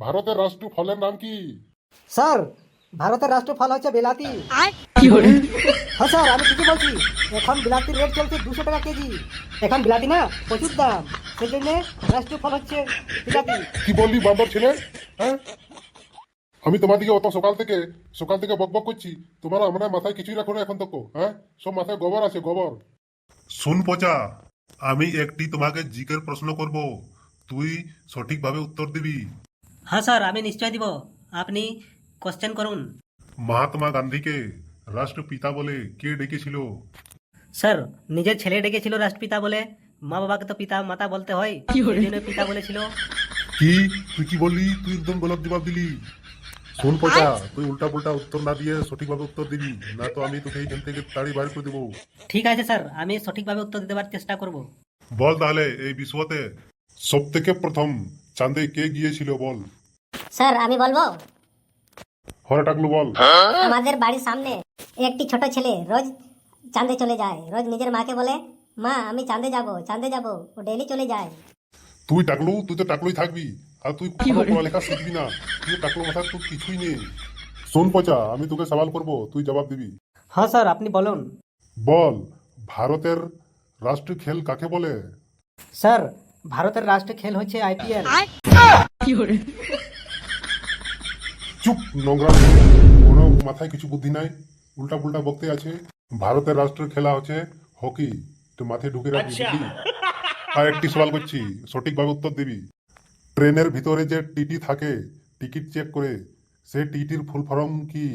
ভারতের রাষ্ট্রীয় ফলের নাম কি? স্যার, ভারতের রাষ্ট্র ফল হচ্ছে বিলাতি। হ্যাঁ স্যার, আমি ঠিকই বলছি। এখন বিলাতির রেট চলছে 200 টাকা কেজি। এখন বিলাতি না প্রচুর দাম, সেই জন্য রাষ্ট্রীয় ফল হচ্ছে বিলাতি। কি বললি বান্দর ছেলে? হ্যাঁ, আমি তোমার দিকে অত সকাল থেকে বক বক করছি, তোমার আমরা মাথায় কিছুই রাখো না এখন তো। হ্যাঁ, সব মাথায় গোবর আছে, গোবর। শুন পচা, আমি একটি তোমাকে জিকের প্রশ্ন করব, তুই সঠিকভাবে উত্তর দিবি। হ্যাঁ স্যার, আমি নিশ্চয় দিব। আপনি কোশ্চেন করুন। মহাত্মা গান্ধীকে রাষ্ট্রপিতা বলে কে ডেকেছিল? স্যার, নিজের ছেলে ডেকেছিল রাষ্ট্রপিতা বলে। মা বাবাকে তো পিতা মাতা বলতে হয়, এই জন্য পিতা বলেছিল। কি? তুই কি বললি? তুই একদম গলত জবাব দিলি। শোন পচা, তুই উল্টা পুল্টা উত্তর না দিয়ে সঠিকভাবে উত্তর দিবি, না তো আমি তোকে এইখান থেকে তাড়ি বাইর করে দেবো। ঠিক আছে স্যার, আমি সঠিকভাবে উত্তর দিতে চেষ্টা করব। বল তাহলে, এই বিশ্বতে সব থেকে প্রথম চাঁদে কে গিয়েছিল বল? স্যার আমি বলবো। হরে টাকলু বল। আমাদের বাড়ির সামনে একটি ছোট ছেলে রোজ চাঁদে চলে যায়। রোজ নিজের মাকে বলে, মা আমি চাঁদে যাব, চাঁদে যাব। ও ডেইলি চলে যায়। তুই টাকলু, তুই তো টাকলুই থাকবি, আর তুই কোনো পড়ালেখা শিখবি না। তুই টাকলু মাথার তোর কিছুই নেই। শোন পচা, আমি তোকে সওয়াল করব, তুই জবাব দিবি। হ্যাঁ স্যার, আপনি বলুন। বল, ভারতের রাষ্ট্রীয় খেল কাকে বলে? স্যার, ভারতের রাষ্ট্রীয় খেল হচ্ছে আইপিএল। চুপ নোংরা, কোনো মাথায় কিছু বুদ্ধি নাই, উল্টা পুল্টা বকতে আছে। ভারতের রাষ্ট্রীয় খেলা হচ্ছে হকি, তুই মাথায় ঢুকে রাখবি, বুঝলি? আর একটি সওয়াল করছি, সঠিকভাবে উত্তর দিবি। ট্রেনের ভিতরে যে টিটি থাকে টিকিট চেক করে, সে টিটির ফুল ফর্ম কি?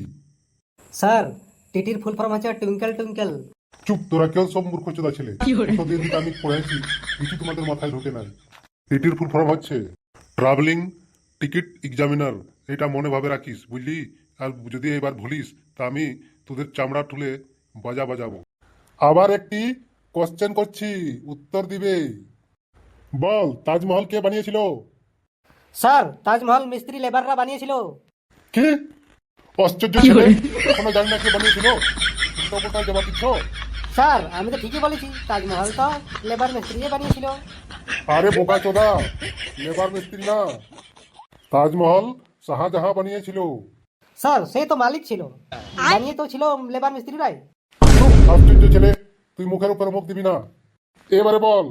স্যার, টিটির ফুল ফর্ম হচ্ছে টুইঙ্কেল টুইঙ্কেল। চুপ, তোরা কেউ সব মূর্খচোদা ছেলে। কতদিন থেকে আমি পড়াইছি, কিছু তোমাদের মাথায় ঢোকে নাই। টিটির ফুল ফর্ম হচ্ছে ট্রাভেলিং টিকিট এক্সামিনার। এটা মনে ভাবে রাখিস, বুঝলি? আর যদি এবার ভুলিস তা আমি তোদের চামড়া তুলে বাজাবো। আবার একটি কোশ্চেন করছি, উত্তর দিবে। বল, তাজমহল কে বানিয়েছিল? স্যার, তাজমহল মিস্ত্রি লেবাররা বানিয়েছিল। কি? আশ্চর্য ছেলে, এখনো জানি না কে বানিয়েছিল, উল্টো পাল্টা জবাব দিচ্ছ। স্যার, আমি তো ঠিকই বলেছি, তাজমহল তো লেবার মিস্ত্রি বানিয়েছিল। আরে বোকা চোদা, লেবার মিস্ত্রি না, তাজমহল শাহজাহাঁ বানিয়েছিল। স্যার, সে তো মালিক ছিল, বানিয়ে তো ছিল লেবার মিস্ত্রিরাই। চুপ, আশ্চর্য ছেলে, তুই মুখের উপর মুখ দিবি না। এবারে বল,